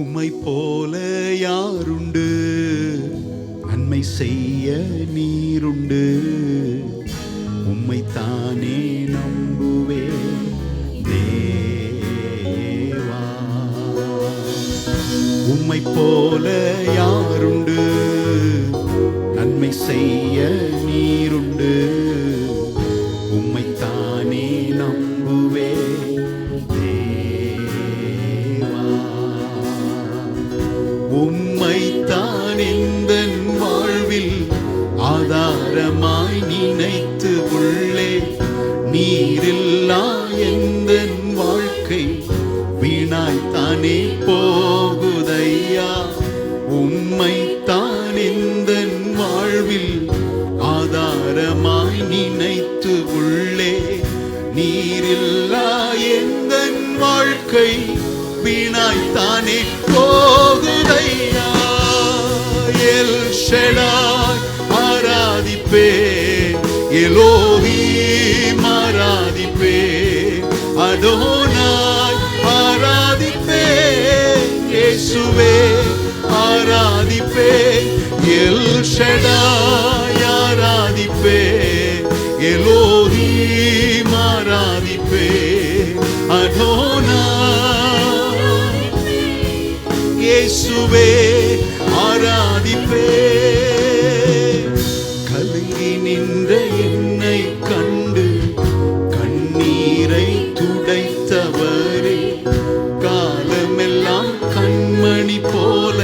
உம்மை போல யாருண்டு, நன்மை செய்ய நீருண்டு. உம்மை தானே நம்புவே தேவா. உம்மை போல யாருண்டு, நன்மை செய்ய நீருண்டு. உம்மை தானே நம்புவே உம்மைத்தான் எந்தன் வாழ்வில் ஆதாரமாய் நினைத்து உள்ளே. நீரில்லா எந்தன் வாழ்க்கை வீணாய்த்தானே போகுதையா. உம்மைத்தான் எந்தன் வாழ்வில் ஆதாரமாய் நினைத்து உள்ளே. நீரில்லா எந்தன் வாழ்க்கை வீணாய்த்தானே போகுதையா. எல் ஷடாய் ஆராதிப்பேன், எலோஹீம் ஆராதிப்பேன், அடோனாய் ஆராதிப்பேன், இயேசுவே ஆராதிப்பேன். எல் ஷடாய் ஆராதிப்பேன், எலோஹீம் ஆராதிப்பேன், அடோனாய் இயேசுவே ஆராதிப்பே. கலங்கி நின்ற என்னை கண்டு கண்ணீரை துடைத்தவரே. காலமெல்லாம் கண்மணி போல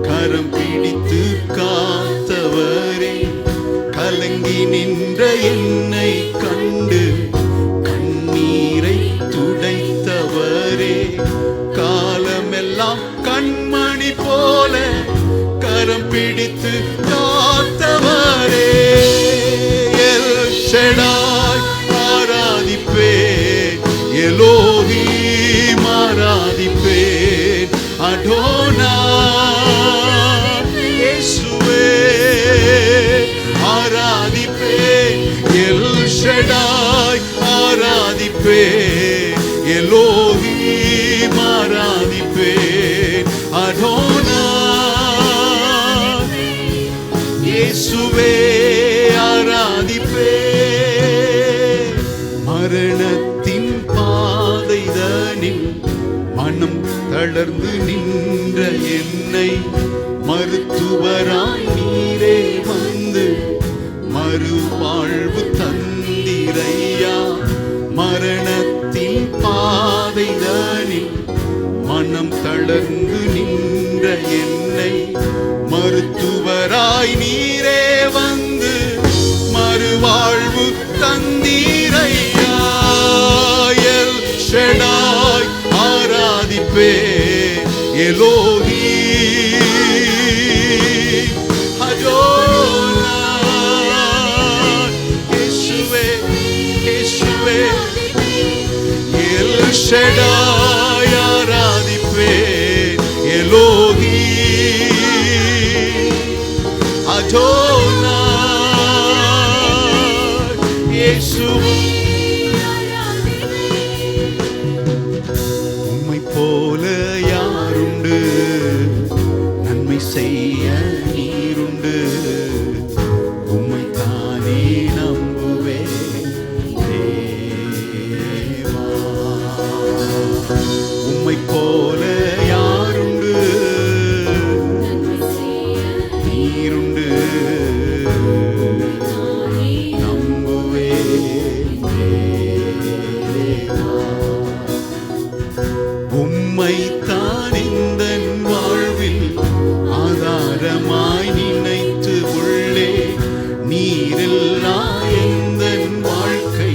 கரம் பிடித்து காத்தவரே. கலங்கி நின்ற என்னை கண்டு கண்ணீரை துடைத்தவரே. காலமெல்லாம் கண்மணி போல கரம் பிடித்து காத்தவரே. எல் ஷடாய் ஆராதிப்பேன், எலோஹீம் ஆராதிப்பேன், அடோனாய் இயேசுவே ஆராதிப்பேன். எல் ஷடாய் ஆராதிப்பேன், எலோஹீம் ஆராதிப்பேன், அடோனாய் இயேசுவே ஆராதிப்பேன். மரணத்தின் பாதைதனில் மனம் தளர்ந்து நின்ற என்னை மருத்துவராய் நீரே வந்து மறுவாழ்வு தந்திரையா. மரணத்தின் பாதைதனில் மனம் தளர்ந்து நின்ற என்னை மருத்துவராய் நீரே வந்து மறுவாழ்வு தந்தீரையா. எல் ஷடாய் ஆராதிப்பேன், எலோஹீம் அடோனாய் இயேசுவே இயேசுவே. எல் ஷடாய் ஆராதிப்பேன், எலோஹீம் அடோனாய் இயேசுவே. உம்மை போல யாருண்டு, நன்மை செய்ய நீருண்டு. உம்மை தானே நம்புவே தேவா. உம்மை போல யாருண்டு, நீருண்டு. நம்புவே தேவா. உம்மைத்தான் எந்தன் வாழ்வில் ஆதாரமாய் நினைத்து உள்ளே. நீரில்லா எந்தன் வாழ்க்கை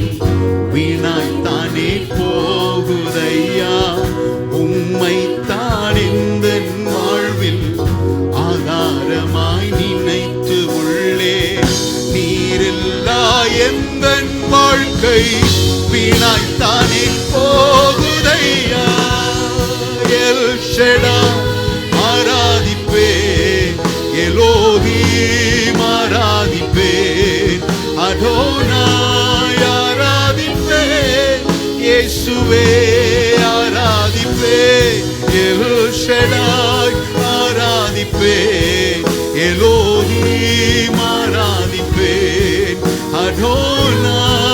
வீணாய்த்தானே போகுதையா. உம்மைத்தான் எந்தன் வாழ்வில் ஆதாரமாய் நினைத்து உள்ளே. நீரில்லா எந்தன் வாழ்க்கை வீணாய்த்தானே போகுதையா. எல் ஷடாய் ஆராதிப்பேன், எலோஹீம் ஆராதிப்பேன், அடோனாய் ஆராதிப்பேன், இயேசுவே ஆராதிப்பேன். எல் ஷடாய் ஆராதிப்பேன், எலோஹீம் ஆராதிப்பேன், அடோனாய்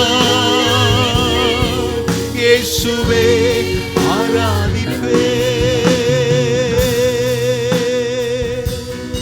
இயேசுவே